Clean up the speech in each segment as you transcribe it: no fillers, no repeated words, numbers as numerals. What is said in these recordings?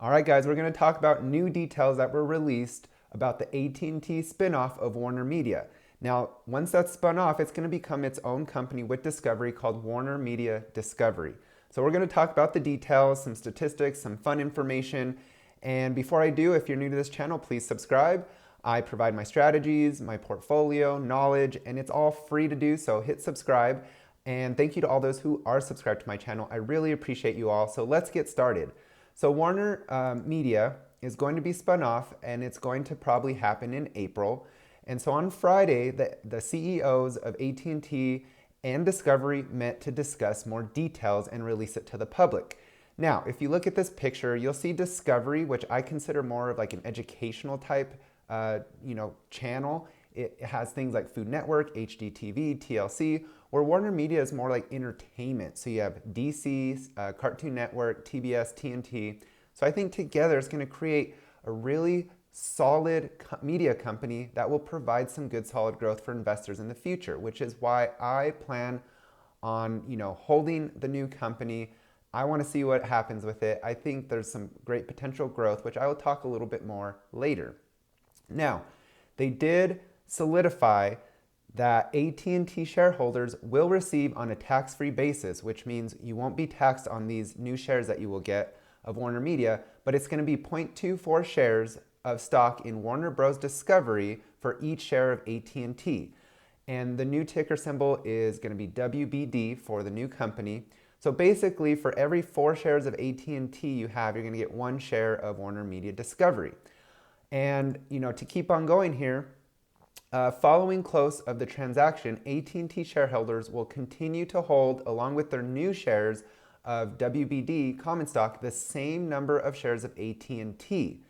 All right, guys, we're going to talk about new details that were released about the AT&T spinoff of Warner Media. Now, once that's spun off, it's going to become its own company with Discovery called Warner Media Discovery. So we're going to talk about the details, some statistics, some fun information. And before I do, if you're new to this channel, please subscribe. I provide my strategies, my portfolio, knowledge, and it's all free to do, so hit subscribe. And thank you to all those who are subscribed to my channel. I really appreciate you all. So let's get started. So Warner Media is going to be spun off, and it's going to probably happen in April. And so on Friday, the CEOs of AT&T and Discovery met to discuss more details and release it to the public. Now, if you look at this picture, you'll see Discovery, which I consider more of like an educational type channel. It has things like Food Network, HGTV, TLC, where Warner Media is more like entertainment. So you have DC, Cartoon Network, TBS, TNT. So I think together it's going to create a really solid media company that will provide some good solid growth for investors in the future, which is why I plan on holding the new company. I want to see what happens with it. I think there's some great potential growth, which I will talk a little bit more later. Now, they did solidify that AT&T shareholders will receive on a tax-free basis, which means you won't be taxed on these new shares that you will get of Warner Media, but it's going to be 0.24 shares of stock in Warner Bros. Discovery for each share of AT&T. And the new ticker symbol is going to be WBD for the new company. So basically, for every 4 shares of AT&T you have, you're going to get 1 share of Warner Media Discovery. And to keep on going here, following close of the transaction, AT&T shareholders will continue to hold, along with their new shares of WBD common stock, the same number of shares of AT&T.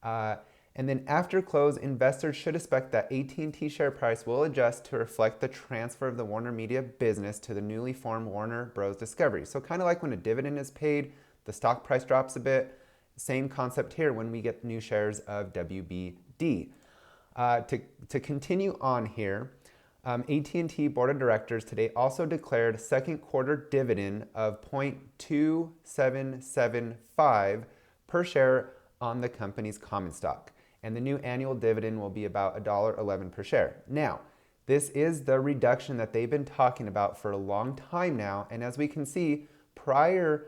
And then after close, investors should expect that AT&T share price will adjust to reflect the transfer of the Warner Media business to the newly formed Warner Bros. Discovery. So kind of like when a dividend is paid, the stock price drops a bit. Same concept here when we get new shares of WBD. To continue on here, AT&T Board of Directors today also declared second quarter dividend of 0.2775 per share on the company's common stock. And the new annual dividend will be about $1.11 per share. Now, this is the reduction that they've been talking about for a long time now. And as we can see, prior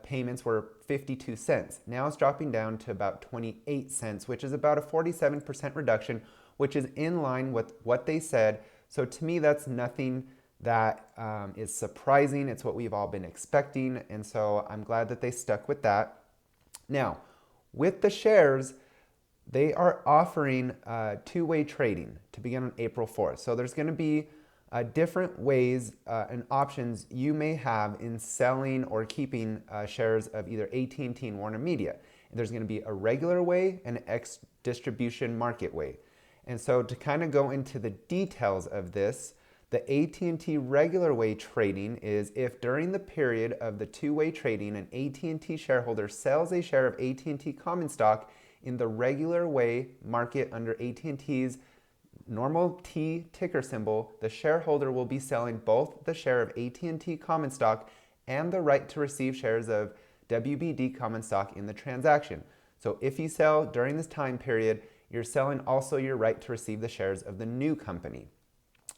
payments were 52 cents. Now it's dropping down to about 28 cents, which is about a 47% reduction, which is in line with what they said. So to me, that's nothing that is surprising. It's what we've all been expecting. And so I'm glad that they stuck with that. Now, with the shares, they are offering two-way trading to begin on April 4th. So there's going to be different ways and options you may have in selling or keeping shares of either AT&T and Warner Media. And there's going to be a regular way and an ex-distribution market way. And so to kind of go into the details of this, the AT&T regular way trading is if during the period of the two-way trading, an AT&T shareholder sells a share of AT&T common stock in the regular way market under AT&T's normal T ticker symbol, the shareholder will be selling both the share of AT&T common stock and the right to receive shares of WBD common stock in the transaction. So if you sell during this time period, you're selling also your right to receive the shares of the new company.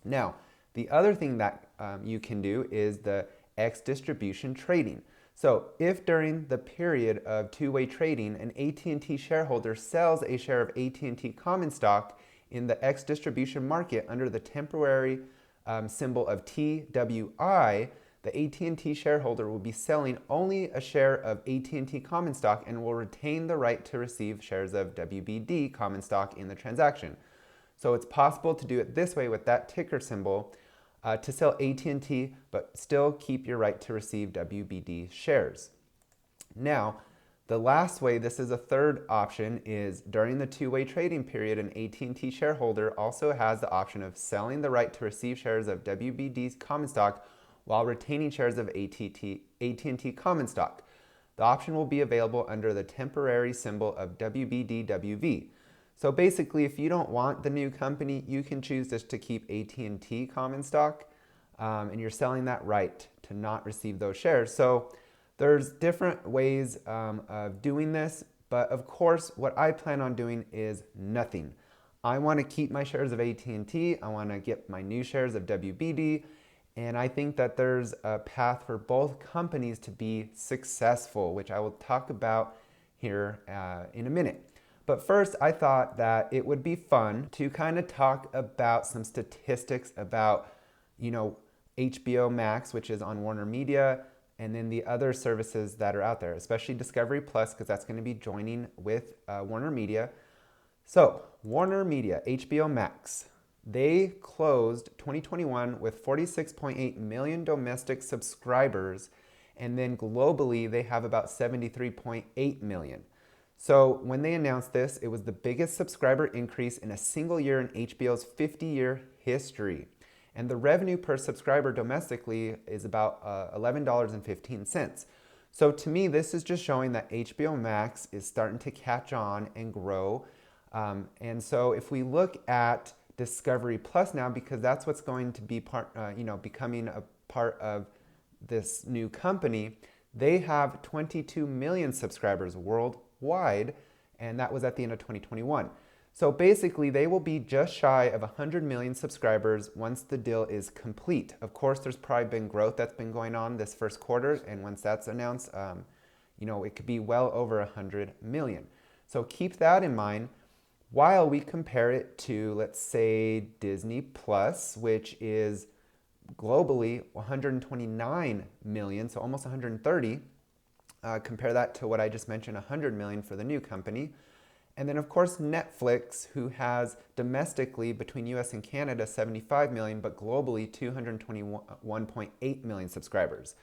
Now, the other thing that you can do is the ex-distribution trading. So if during the period of two-way trading, an AT&T shareholder sells a share of AT&T common stock in the ex-distribution market under the temporary symbol of TWI, the AT&T shareholder will be selling only a share of AT&T common stock and will retain the right to receive shares of WBD common stock in the transaction. So it's possible to do it this way with that ticker symbol to sell AT&T, but still keep your right to receive WBD shares. Now, the last way, this is a third option, is during the two-way trading period, an AT&T shareholder also has the option of selling the right to receive shares of WBD's common stock while retaining shares of AT&T common stock. The option will be available under the temporary symbol of WBDWV. So basically, if you don't want the new company, you can choose just to keep AT&T common stock, and you're selling that right to not receive those shares. So There's different ways of doing this, but of course, what I plan on doing is nothing. I want to keep my shares of AT&T. I want to get my new shares of WBD. And I think that there's a path for both companies to be successful, which I will talk about here in a minute. But first, I thought that it would be fun to kind of talk about some statistics about, HBO Max, which is on Warner Media, and then the other services that are out there, especially Discovery Plus, because that's going to be joining with Warner Media. So, Warner Media, HBO Max, they closed 2021 with 46.8 million domestic subscribers, and then globally they have about 73.8 million. So when they announced this, it was the biggest subscriber increase in a single year in HBO's 50-year history. And the revenue per subscriber domestically is about $11.15. So to me, this is just showing that HBO Max is starting to catch on and grow. And so if we look at Discovery Plus now, because that's what's going to be becoming a part of this new company, they have 22 million subscribers worldwide, and that was at the end of 2021. So basically, they will be just shy of 100 million subscribers once the deal is complete. Of course, there's probably been growth that's been going on this first quarter, and once that's announced, it could be well over 100 million. So keep that in mind while we compare it to, let's say, Disney Plus, which is globally 129 million, so almost 130. Compare that to what I just mentioned, 100 million for the new company. And then, of course, Netflix, who has domestically between US and Canada 75 million, but globally 221.8 million subscribers.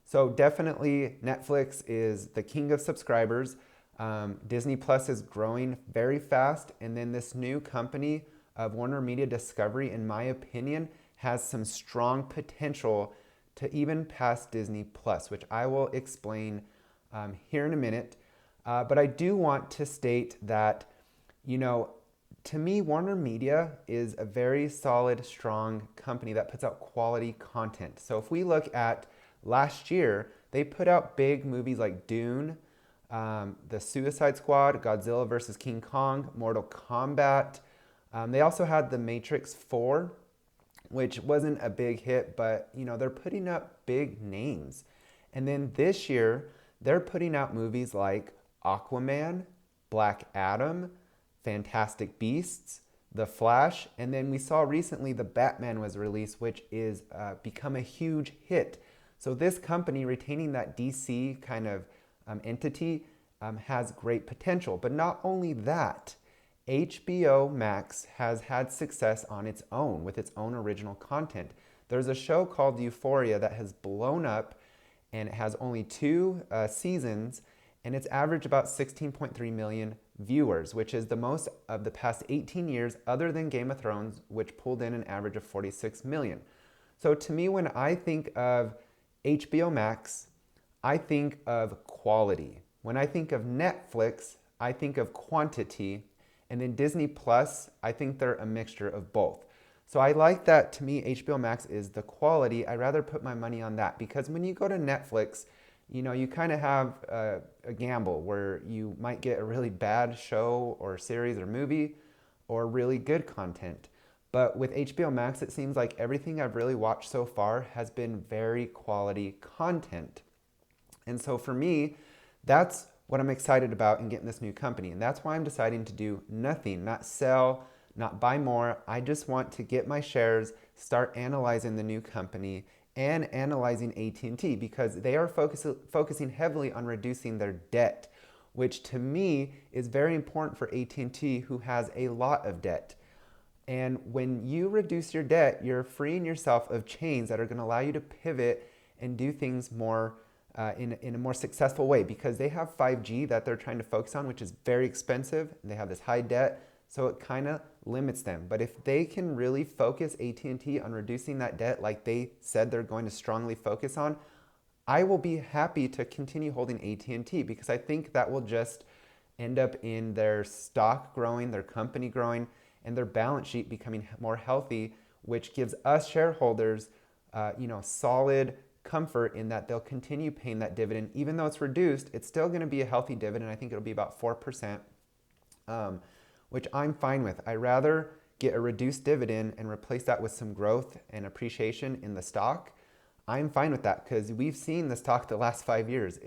So definitely Netflix is the king of subscribers. Disney Plus is growing very fast. And then this new company of Warner Media Discovery, in my opinion, has some strong potential to even pass Disney Plus, which I will explain here in a minute. But I do want to state that, to me, Warner Media is a very solid, strong company that puts out quality content. So if we look at last year, they put out big movies like Dune, The Suicide Squad, Godzilla vs. King Kong, Mortal Kombat. They also had The Matrix 4, which wasn't a big hit, but they're putting up big names. And then this year, they're putting out movies like Aquaman, Black Adam, Fantastic Beasts, The Flash, and then we saw recently The Batman was released, which is become a huge hit. So this company retaining that DC kind of entity has great potential. But not only that, HBO Max has had success on its own with its own original content. There's a show called Euphoria that has blown up, and it has only 2 seasons, and it's averaged about 16.3 million viewers, which is the most of the past 18 years other than Game of Thrones, which pulled in an average of 46 million. So to me, when I think of HBO Max, I think of quality. When I think of Netflix, I think of quantity. And then Disney Plus, I think they're a mixture of both. So I like that. To me, HBO Max is the quality. I'd rather put my money on that, because when you go to Netflix, you kind of have a gamble where you might get a really bad show or series or movie or really good content. But with HBO Max, it seems like everything I've really watched so far has been very quality content. And so for me, that's what I'm excited about in getting this new company. And that's why I'm deciding to do nothing, not sell, not buy more. I just want to get my shares, start analyzing the new company and analyzing AT&T, because they are focusing heavily on reducing their debt, which to me is very important for AT&T, who has a lot of debt. And when you reduce your debt, you're freeing yourself of chains that are going to allow you to pivot and do things more in a more successful way, because they have 5G that they're trying to focus on, which is very expensive. They have this high debt, so it kind of limits them. But if they can really focus AT&T on reducing that debt like they said they're going to strongly focus on, I will be happy to continue holding AT&T, because I think that will just end up in their stock growing, their company growing, and their balance sheet becoming more healthy, which gives us shareholders, solid comfort in that they'll continue paying that dividend. Even though it's reduced, it's still going to be a healthy dividend. I think it'll be about 4%, which I'm fine with. I rather get a reduced dividend and replace that with some growth and appreciation in the stock. I'm fine with that because we've seen the stock the last 5 years.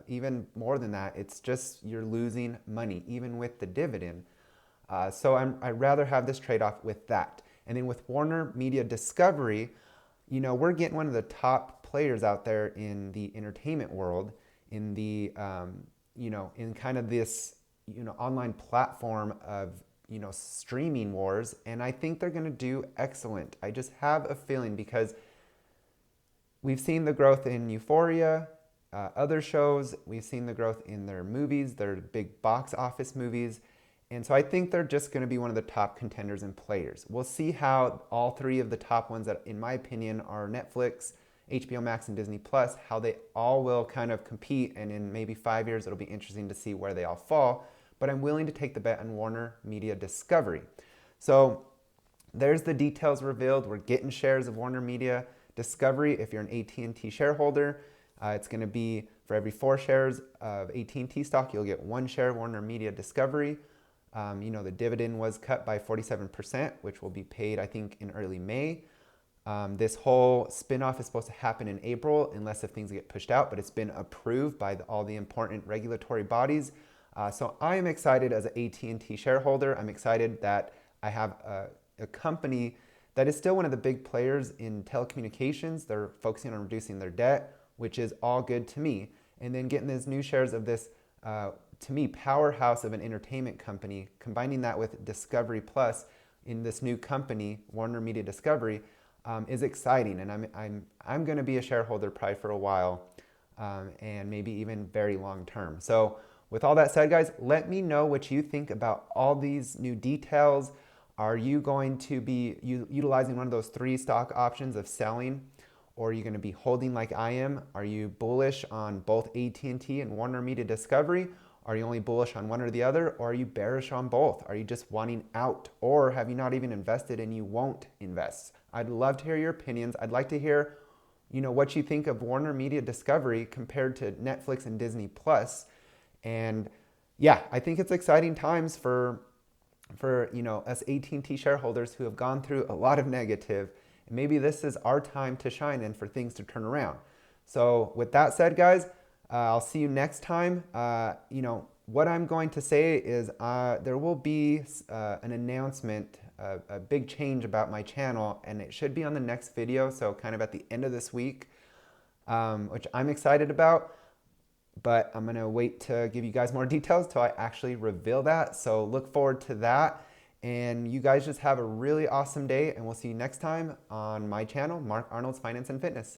Even more than that, it's just you're losing money even with the dividend. So I'd rather have this trade-off with that. And then with Warner Media Discovery, we're getting one of the top players out there in the entertainment world, in the, in kind of this, online platform of, streaming wars. And I think they're going to do excellent. I just have a feeling because we've seen the growth in Euphoria, other shows. We've seen the growth in their movies, their big box office movies. And so I think they're just going to be one of the top contenders and players. We'll see how all three of the top ones that, in my opinion, are Netflix, HBO Max, and Disney Plus, how they all will kind of compete. And in maybe 5 years, it'll be interesting to see where they all fall. But I'm willing to take the bet on Warner Media Discovery. So there's the details revealed. We're getting shares of Warner Media Discovery. If you're an AT&T shareholder, it's going to be for every 4 shares of AT&T stock, you'll get 1 share of Warner Media Discovery. The dividend was cut by 47%, which will be paid, I think, in early May. This whole spinoff is supposed to happen in April, unless if things get pushed out, but it's been approved by all the important regulatory bodies. So I am excited as an AT&T shareholder. I'm excited that I have a company that is still one of the big players in telecommunications. They're focusing on reducing their debt, which is all good to me. And then getting these new shares of this, to me, powerhouse of an entertainment company, combining that with Discovery Plus in this new company, Warner Media Discovery, is exciting. And I'm going to be a shareholder probably for a while, and maybe even very long term. So with all that said, guys, let me know what you think about all these new details. Are you going to be utilizing one of those 3 stock options of selling, or are you going to be holding like I am? Are you bullish on both AT&T and Warner Media Discovery? Are you only bullish on one or the other, or are you bearish on both? Are you just wanting out, or have you not even invested and you won't invest? I'd love to hear your opinions. I'd like to hear, what you think of Warner Media Discovery compared to Netflix and Disney Plus. And yeah, I think it's exciting times for us AT&T shareholders who have gone through a lot of negative. And maybe this is our time to shine and for things to turn around. So with that said, guys, I'll see you next time. What I'm going to say is there will be an announcement, a big change about my channel, and it should be on the next video, so kind of at the end of this week, which I'm excited about. But I'm going to wait to give you guys more details till I actually reveal that. So look forward to that. And you guys just have a really awesome day, and we'll see you next time on my channel, Mark Arnold's Finance and Fitness.